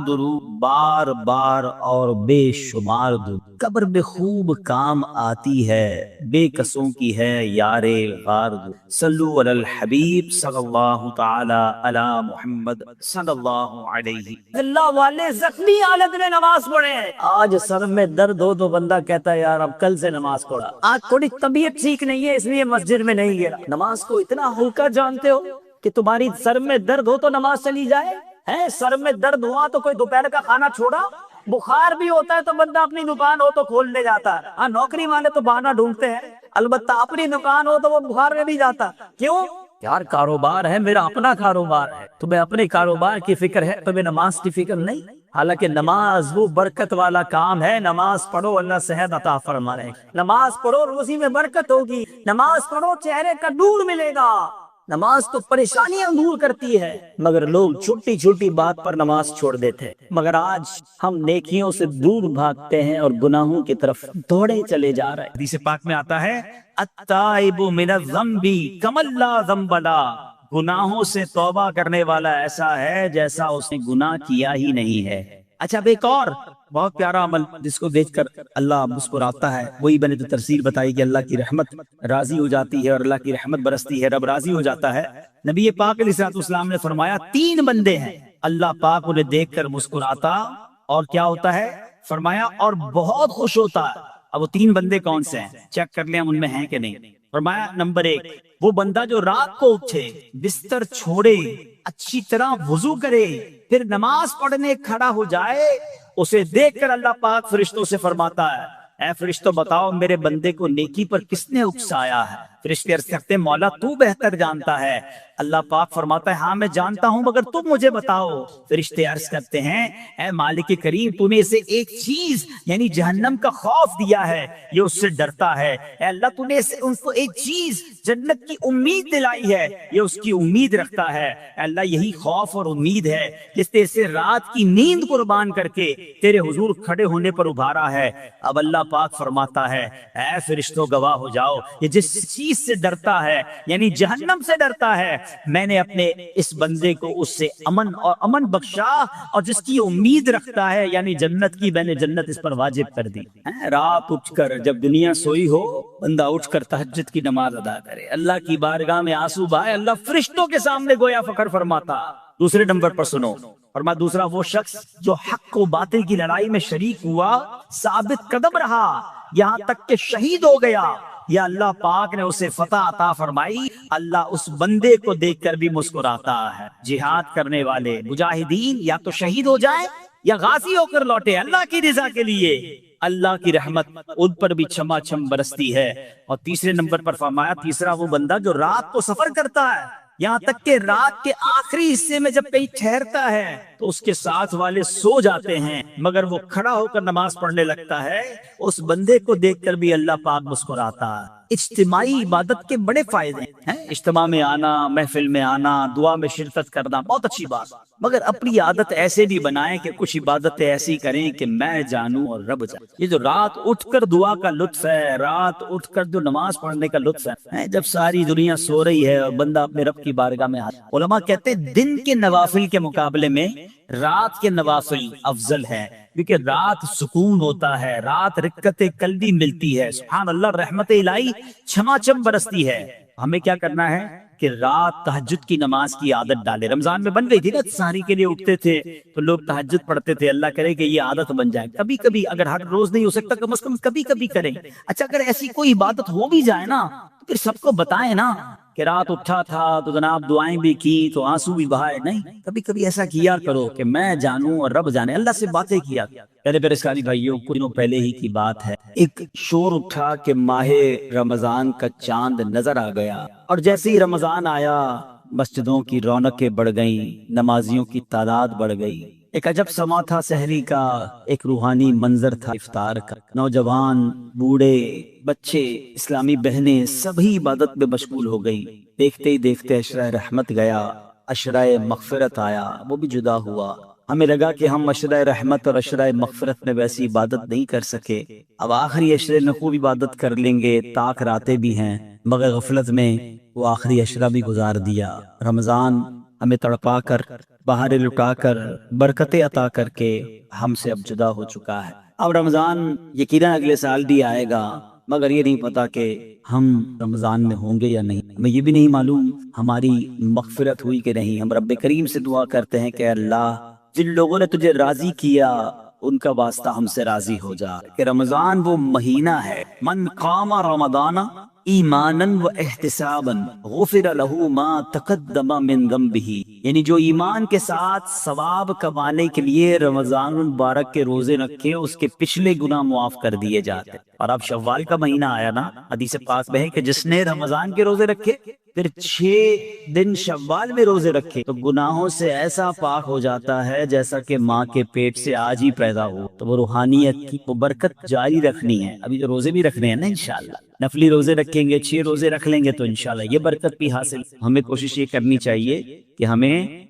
درود، بار بار اور بے شمار درود، قبر میں خوب کام آتی ہے، بے قصوں کی ہے یار غار درود۔ صلو علی الحبیب صلی اللہ تعالی علی محمد صلی اللہ علیہ۔ اللہ والے زخمی حالت میں نماز پڑھے، آج سر میں درد ہو تو بندہ کہتا ہے یار اب کل سے نماز پڑھا، آج تھوڑی طبیعت ٹھیک نہیں ہے اس لیے مسجد میں نہیں گیا۔ نماز کو اتنا ہلکا جانتے ہو کہ تمہاری سر میں درد ہو تو نماز چلی جائے ہے؟ سر میں درد ہوا تو کوئی دوپہر کا کھانا چھوڑا؟ بخار بھی ہوتا ہے تو بندہ اپنی دکان ہو تو کھولنے جاتا ہے، ہاں نوکری والے تو بہانہ ڈھونڈتے ہیں، البتہ اپنی دکان ہو تو وہ بخار میں بھی جاتا۔ کیوں؟ یار کاروبار ہے، میرا اپنا کاروبار ہے، تمہیں اپنے کاروبار کی فکر ہے، تمہیں نماز کی فکر نہیں۔ حالانکہ نماز وہ برکت والا کام ہے. نماز پڑھو اللہ صحت عطا فرمائے. نماز پڑھو روزی میں برکت ہوگی. نماز پڑھو چہرے کا نور ملے گا. نماز تو پریشانیاں دور کرتی ہے، مگر لوگ چھوٹی چھوٹی بات پر نماز چھوڑ دیتے ہیں. مگر آج ہم نیکیوں سے دور بھاگتے ہیں اور گناہوں کی طرف دوڑے چلے جا رہے ہیں. حدیث پاک میں آتا ہے التائب من الذنب کمن لا ذنب له، گناہوں سے توبہ کرنے والا ایسا ہے جیسا اس نے گناہ کیا ہی نہیں ہے. اچھا اب ایک اور بہت پیارا عمل جس کو دیکھ کر اللہ مسکراتا ہے، وہی میں نے تو تفسیر بتائی کہ اللہ کی رحمت راضی ہو جاتی ہے اور اللہ کی رحمت برستی ہے، رب راضی ہو جاتا ہے. نبی پاک علیہ الصلوۃ والسلام نے فرمایا 3 بندے ہیں اللہ پاک انہیں دیکھ کر مسکراتا اور کیا ہوتا ہے، فرمایا اور بہت خوش ہوتا ہے. اب وہ 3 بندے کون سے ہیں چیک کر لیں ہم ان میں ہیں کہ نہیں. فرمایا نمبر 1 وہ بندہ جو رات کو اٹھے، بستر چھوڑے، اچھی طرح وضو کرے، پھر نماز پڑھنے کھڑا ہو جائے، اسے دیکھ کر اللہ پاک فرشتوں سے فرماتا ہے اے فرشتوں بتاؤ میرے بندے کو نیکی پر کس نے اکسایا ہے. فرشتے عرض کرتے ہیں مولا تو بہتر جانتا ہے. اللہ پاک فرماتا ہے ہاں میں جانتا ہوں مگر تم مجھے بتاؤ. فرشتے عرض کرتے ہیں اے مالک کریم تو نے اسے ایک چیز یعنی جہنم کا خوف دیا ہے، یہ اس سے ڈرتا ہے. اے اللہ تو نے ان کو ایک چیز جنت کی امید دلائی ہے، یہ اس کی امید رکھتا ہے. اے اللہ یہی خوف اور امید ہے جس نے اسے رات کی نیند قربان کر کے تیرے حضور کھڑے ہونے پر ابھارا ہے. اب اللہ پاک فرماتا ہے اے فرشتوں گواہ ہو جاؤ یہ جس چیز سے ڈرتا ہے یعنی جہنم سے ڈرتا ہے، میں نے اپنے اس بندے کو اس سے امن بخشا، اور جس کی امید رکھتا ہے یعنی جنت کی میں نے جنت اس پر واجب کر دی. رات اٹھ کر جب دنیا سوئی ہو بندہ اٹھ کر تہجد کی نماز ادا کرے، اللہ کی بارگاہ میں آنسو بہائے، اللہ فرشتوں کے سامنے گویا فخر فرماتا. دوسرے نمبر پر سنو فرمایا دوسرا وہ شخص جو حق و باطل کی لڑائی میں شریک ہوا، ثابت قدم رہا یہاں تک کہ شہید ہو گیا، یا اللہ پاک نے اسے فتح عطا فرمائی. اللہ اس بندے کو دیکھ کر بھی مسکراتا ہے. جہاد کرنے والے مجاہدین یا تو شہید ہو جائیں یا غازی ہو کر لوٹے اللہ کی رضا کے لیے، اللہ کی رحمت ان پر بھی چھما چھم برستی ہے. اور تیسرے نمبر پر فرمایا تیسرا وہ بندہ جو رات کو سفر کرتا ہے، یہاں تک کہ رات کے آخری حصے میں جب کہیں ٹھہرتا ہے تو اس کے ساتھ والے سو جاتے ہیں مگر وہ کھڑا ہو کر نماز پڑھنے لگتا ہے، اس بندے کو دیکھ کر بھی اللہ پاک مسکراتا ہے. اجتماعی عبادت کے بڑے فائدے ہیں. اجتماع میں آنا، محفل میں آنا، دعا میں شرکت کرنا بہت اچھی بات، مگر اپنی عادت ایسے بھی بنائیں کہ کچھ عبادتیں ایسی کریں کہ میں جانوں اور رب جانے. یہ جو رات اٹھ کر دعا کا لطف ہے، رات اٹھ کر جو نماز پڑھنے کا لطف ہے، جب ساری دنیا سو رہی ہے اور بندہ اپنے رب کی بارگاہ میں آتا. علماء کہتے ہیں دن کے نوافل کے مقابلے میں رات کے نوافل افضل ہے، کیونکہ رات سکون ہوتا ہے، رات رکعت قلبی ملتی ہے. سبحان اللہ، رحمت الہی چھما چھم برستی ہے. ہمیں کیا کرنا ہے کہ رات تہجد کی نماز کی عادت ڈالے. رمضان میں بن گئی تھی نا، سحری کے لیے اٹھتے تھے تو لوگ تہجد پڑھتے تھے. اللہ کرے کہ یہ عادت بن جائے. کبھی کبھی اگر ہر روز نہیں ہو سکتا کم از کم کبھی کبھی کریں. اچھا اگر ایسی کوئی عبادت ہو بھی جائے نا تو پھر سب کو بتائیں نا کہ رات اٹھا تھا تو جناب دعائیں بھی کی تو آنسو بھی بہائے. نہیں، کبھی کبھی ایسا کیا کرو کہ میں جانوں اور رب جانے، اللہ سے باتیں کیا. پہلے اسلامی بھائیوں کچھ دنوں پہلے ہی کی بات ہے، ایک شور اٹھا کہ ماہ رمضان کا چاند نظر آ گیا، اور جیسے ہی رمضان آیا مسجدوں کی رونقیں بڑھ گئیں، نمازیوں کی تعداد بڑھ گئی. ایک عجب سما تھا سحری کا، ایک روحانی منظر تھا افطار کا. نوجوان، بوڑھے، بچے، اسلامی بہنیں سبھی عبادت میں مشغول ہو گئی. دیکھتے ہی دیکھتے عشرہ رحمت گیا، عشرہ مغفرت آیا، وہ بھی جدا ہوا. ہمیں لگا کہ ہم عشرہ رحمت اور عشرہ مغفرت میں ویسی عبادت نہیں کر سکے، اب آخری عشرے میں خوب عبادت کر لیں گے، طاق راتیں بھی ہیں، مگر غفلت میں وہ آخری عشرہ بھی گزار دیا. رمضان ہمیں تڑپا کر، بہاریں لٹا کر، برکتیں عطا کر کے ہم سے اب جدا ہو چکا ہے. اب رمضان یقیناً اگلے سال بھی آئے گا، مگر یہ نہیں پتا کہ ہم رمضان میں ہوں گے یا نہیں. ہمیں یہ بھی نہیں معلوم ہماری مغفرت ہوئی کہ نہیں. ہم رب کریم سے دعا کرتے ہیں کہ اللہ جن لوگوں نے تجھے راضی کیا ان کا واسطہ ہم سے راضی ہو جا، کہ رمضان وہ مہینہ ہے من قام رمضان ایمانا و احتسابا غفر له ما تقدم من ذنبه، یعنی جو ایمان کے ساتھ ثواب کمانے کے لیے رمضان المبارک کے روزے رکھے اس کے پچھلے گناہ معاف کر دیے جاتے۔ اور اب شوال کا مہینہ آیا نا، حدیث پاک میں ہے کہ جس نے رمضان کے روزے رکھے پھر 6 دن شوال میں روزے رکھے تو گناہوں سے ایسا پاک ہو جاتا ہے جیسا کہ ماں کے پیٹ سے آج ہی پیدا ہو۔ تو وہ روحانیت کی وہ برکت جاری رکھنی ہے۔ ابھی جو روزے بھی رکھنے ہیں نا انشاءاللہ، نفلی روزے رکھیں گے، 6 روزے رکھ لیں گے تو انشاءاللہ یہ برکت بھی حاصل۔ ہمیں کوشش یہ کرنی چاہیے کہ ہمیں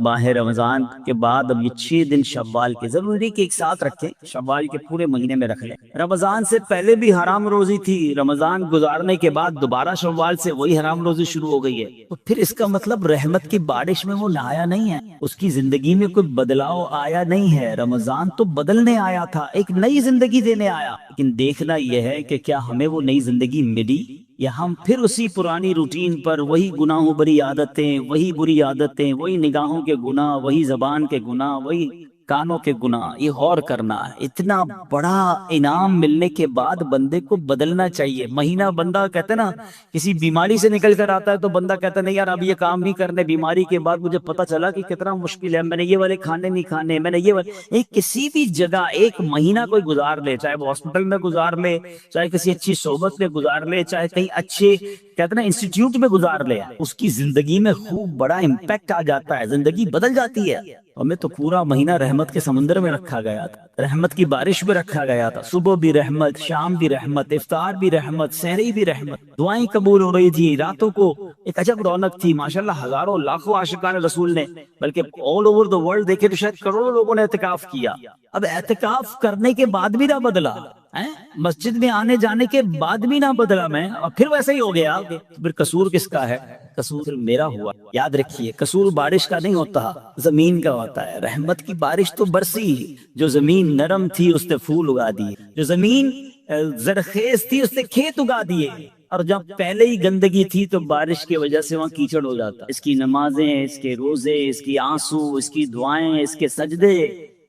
ماہ رمضان کے بعد اب یہ 6 دن شوال کے، ضروری کہ ایک ساتھ رکھیں، شوال کے پورے مہینے میں رکھ لیں۔ رمضان سے پہلے بھی حرام روزی تھی، رمضان گزارنے کے بعد دوبارہ شوال سے وہی حرام روزی شروع ہو گئی ہے، تو پھر اس کا مطلب رحمت کی بارش میں وہ نہایا نہیں ہے، اس کی زندگی میں کوئی بدلاؤ آیا نہیں ہے۔ رمضان تو بدلنے آیا تھا، ایک نئی زندگی دینے آیا، لیکن دیکھنا یہ ہے کہ کیا ہمیں وہ نئی زندگی ملی یا ہم پھر اسی پرانی روٹین پر، وہی گناہوں بری عادتیں، وہی بری عادتیں، وہی نگاہوں کے گناہ، وہی زبان کے گناہ، وہی کانوں کے گناہ، یہ غور کرنا ہے۔ اتنا بڑا انعام ملنے کے بعد بندے کو بدلنا چاہیے۔ مہینہ بندہ کہتا ہے نا، کسی بیماری سے نکل کر آتا ہے تو بندہ کہتا ہے نہیں یار اب یہ کام نہیں کرنے، بیماری کے بعد مجھے پتا چلا کہ کتنا مشکل ہے، میں نے یہ والے کھانے نہیں کھانے، میں نے یہ والے، کسی بھی جگہ ایک مہینہ کوئی گزار لے، چاہے وہ ہاسپٹل میں گزار لے، چاہے کسی اچھی صحبت میں گزار لے، چاہے کہیں اچھے کہتے ہیں نا انسٹیٹیوٹ میں گزار لے، اس کی زندگی میں خوب بڑا امپیکٹ آ جاتا ہے، زندگی بدل جاتی ہے۔ ہمیں تو پورا مہینہ رحمت کے سمندر میں رکھا گیا تھا، رحمت کی بارش میں رکھا گیا تھا، صبح بھی رحمت، شام بھی رحمت، افطار بھی رحمت، سحری بھی رحمت، دعائیں قبول ہو رہی تھی، راتوں کو ایک عجب رونق تھی، ماشاءاللہ ہزاروں لاکھوں عاشقان رسول نے، بلکہ آل اوور دی ورلڈ دیکھے تو شاید کروڑوں لوگوں نے اعتکاف کیا۔ اب اعتکاف کرنے کے بعد بھی نہ بدلا، مسجد میں آنے جانے کے بعد بھی نہ بدلا میں، اور پھر ویسے ہی ہو گیا، پھر قصور کس کا ہے؟ قصور میرا ہوا۔ یاد رکھیے قصور بارش کا نہیں ہوتا، زمین کا ہوتا ہے۔ رحمت کی بارش تو برسی، جو زمین نرم تھی اس نے پھول اگا دیے، جو زمین زرخیز تھی اس نے کھیت اگا دیے، اور جب پہلے ہی گندگی تھی تو بارش کی وجہ سے وہاں کیچڑ ہو جاتا۔ اس کی نمازیں، اس کے روزے، اس کی آنسو، اس کی دعائیں، اس کے سجدے،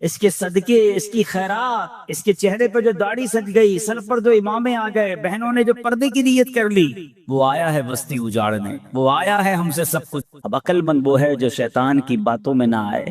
اس کے صدقے، اس کی خیرات، اس کے چہرے پر جو داڑھی سج گئی، سر پر جو امامے آ گئے، بہنوں نے جو پردے کی نیت کر لی، وہ آیا ہے بستی اجاڑنے، وہ آیا ہے ہم سے سب کچھ۔ اب عقل مند وہ ہے جو شیطان کی باتوں میں نہ آئے،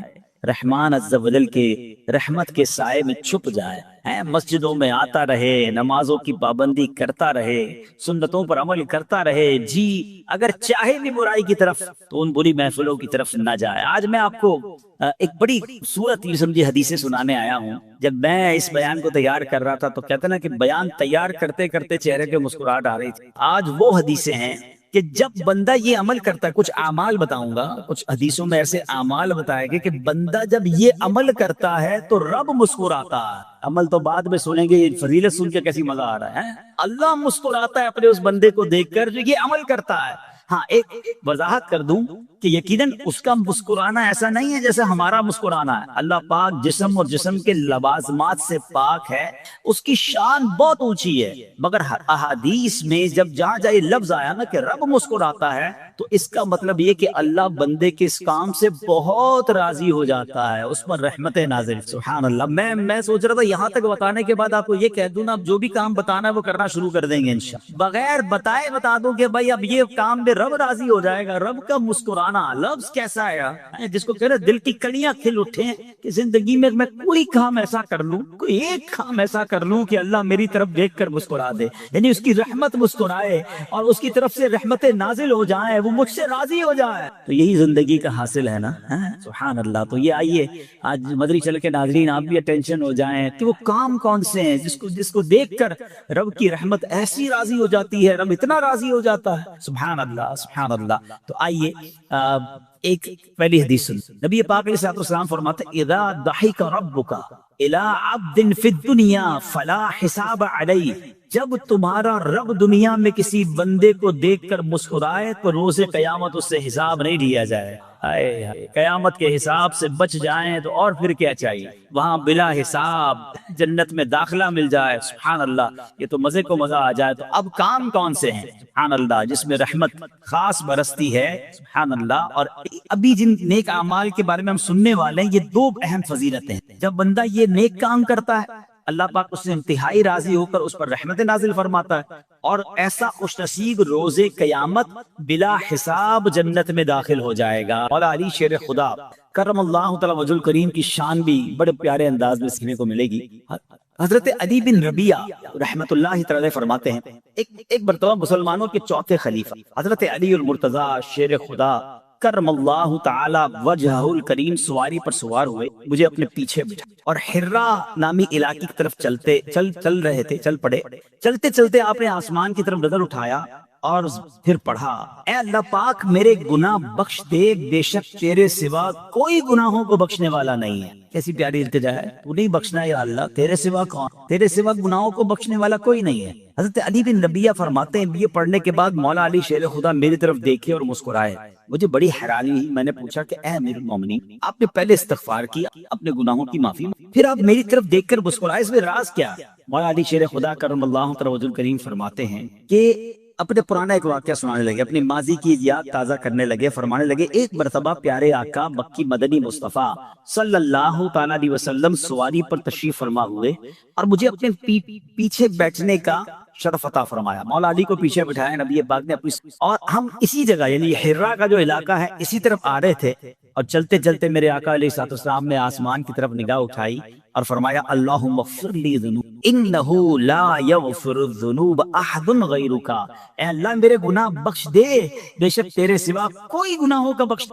رحمان عز و جل کے رحمت کے سائے میں چھپ جائے، مسجدوں میں آتا رہے، نمازوں کی پابندی کرتا رہے، سنتوں پر عمل کرتا رہے، جی اگر چاہے بھی برائی کی طرف تو ان بری محفلوں کی طرف نہ جائے۔ آج میں آپ کو ایک بڑی صورت یہ سمجھے حدیثیں سنانے آیا ہوں۔ جب میں اس بیان کو تیار کر رہا تھا تو کہتے نا کہ بیان تیار کرتے کرتے چہرے پہ مسکراہٹ آ رہی تھی۔ آج وہ حدیثیں ہیں کہ جب بندہ یہ عمل کرتا ہے، کچھ اعمال بتاؤں گا، کچھ حدیثوں میں ایسے اعمال بتائے گے کہ بندہ جب یہ عمل کرتا ہے تو رب مسکراتا ہے۔ عمل تو بعد میں سنیں گے، یہ فضیلت سن کے کیسی مزہ آ رہا ہے۔ اللہ مسکراتا ہے اپنے اس بندے کو دیکھ کر جو یہ عمل کرتا ہے۔ ہاں ایک وضاحت کر دوں کہ یقیناً اس کا مسکرانا ایسا نہیں ہے جیسے ہمارا مسکرانا ہے۔ اللہ پاک جسم اور جسم کے لوازمات سے پاک ہے، اس کی شان بہت اونچی ہے، مگر احادیث میں جب جہاں جائے لفظ آیا نا کہ رب مسکراتا ہے تو اس کا مطلب یہ کہ اللہ بندے کے اس کام سے بہت راضی ہو جاتا ہے، اس پر رحمت نازل۔ سبحان اللہ۔ میں سوچ رہا تھا یہاں تک بتانے کے بعد آپ کو یہ کہہ دوں نا، اب جو بھی کام بتانا ہے وہ کرنا شروع کر دیں گے انشاءاللہ۔ بغیر بتائے بتا دوں کہ بھائی اب یہ کام میں رب راضی ہو جائے گا۔ رب کا مسکرانا لفظ کیسا ہے جس کو کہہ رہے دل کی کڑیاں کھل اٹھے کہ زندگی میں میں کوئی کام ایسا کر لوں، کوئی ایک کام ایسا کر لوں کہ اللہ میری طرف دیکھ کر مسکرا دے، یعنی اس کی رحمت مسکرائے اور اس کی طرف سے رحمتیں نازل ہو جائیں، وہ مجھ سے راضی ہو جائے، تو یہی زندگی کا حاصل ہے نا۔ سبحان اللہ۔ تو یہ آئیے آج مدری چل کے ناظرین آپ بھی اٹینشن ہو جائیں کہ وہ کام کون سے ہیں جس کو دیکھ کر رب کی رحمت ایسی راضی ہو جاتی ہے، رب اتنا راضی ہو جاتا ہے۔ سبحان اللہ سبحان اللہ۔ تو آئیے ایک پہلی حدیث سن، نبی پاک علیہ السلام فرماتے ہیں اذا ضحک ربک الی عبد فی الدنیا فلا حساب علیہ، جب تمہارا رب دنیا میں کسی بندے کو دیکھ کر مسکرائے تو روز قیامت اس سے حساب نہیں لیا جائے۔ قیامت کے حساب سے بچ جائیں تو اور پھر کیا چاہیے، وہاں بلا حساب جنت میں داخلہ مل جائے۔ سبحان اللہ، یہ تو مزے کو مزہ آ جائے۔ تو اب کام کون سے ہیں سبحان اللہ جس میں رحمت خاص برستی ہے؟ سبحان اللہ۔ اور ابھی جن نیک اعمال کے بارے میں ہم سننے والے ہیں، یہ دو اہم فضیلتیں ہیں۔ جب بندہ یہ نیک کام کرتا ہے اللہ پاک اس سے انتہائی راضی ہو کر اس پر رحمت نازل فرماتا ہے، اور ایسا خوش نصیب روز قیامت بلا حساب جنت میں داخل ہو جائے گا۔ مولا علی شیر خدا کرم اللہ تعالی وجہ الکریم کی شان بھی بڑے پیارے انداز میں سیکھنے کو ملے گی۔ حضرت علی بن ربیعہ رحمت اللہ تعالی فرماتے ہیں، ایک مرتبہ مسلمانوں کے چوتھے خلیفہ حضرت علی المرتضی شیر خدا کرم اللہ تعالی وجہ الکریم سواری پر سوار ہوئے، مجھے اپنے پیچھے بٹھا اور حرا نامی علاقے کی طرف چل رہے تھے، چل پڑے۔ چلتے چلتے آپ نے آسمان کی طرف نظر اٹھایا اور پھر پڑھا، اے اللہ پاک میرے گناہ بخش دے، بے شک تیرے سوا کوئی گناہوں کو بخشنے والا نہیں ہے۔ کیسی پیاری التجا ہے، تو نہیں بخشنا یا اللہ، تیرے سوا کون، تیرے سوا گناہوں کو بخشنے والا کوئی نہیں ہے۔ حضرت علی بن ربیعہ فرماتے ہیں، یہ پڑھنے کے بعد مولا علی شیر خدا میری طرف دیکھے اور مسکرائے، مجھے بڑی حیرانی ہوئی۔ میں نے پوچھا کہ اے امیر المومنین، آپ نے پہلے استغفار کیا، اپنے گناہوں کی معافی، پھر آپ میری طرف دیکھ کر مسکرائے، اس میں راز کیا؟ مولا علی شیر خدا کرم اللہ تعالی وجہ الکریم فرماتے ہیں کہ اپنے پرانا ایک واقعہ سنانے لگے، اپنی ماضی کی یاد تازہ کرنے لگے، فرمانے لگے ایک مرتبہ پیارے آقا مکی مدنی مصطفیٰ صلی اللہ تعالیٰ علیہ وسلم سواری پر تشریف فرما ہوئے اور مجھے اپنے پیچھے بیٹھنے کا شرف عطا فرمایا۔ مولا علی کو پیچھے بٹھایا نبی پاک نے اپنی، اور ہم اسی جگہ یعنی حرا کا جو علاقہ ہے اسی طرف آ رہے تھے، اور چلتے چلتے میرے آقا علیہ الصلوۃ والسلام نے آسمان کی طرف نگاہ اٹھائی اور فرمایا اللہم اغفر لی ذنوبی انہ لا یغفر الذنوب احد غیرک، اے اللہ میرے گناہ بخش دے، بے شک تیرے سوا کوئی گناہوں کا بخش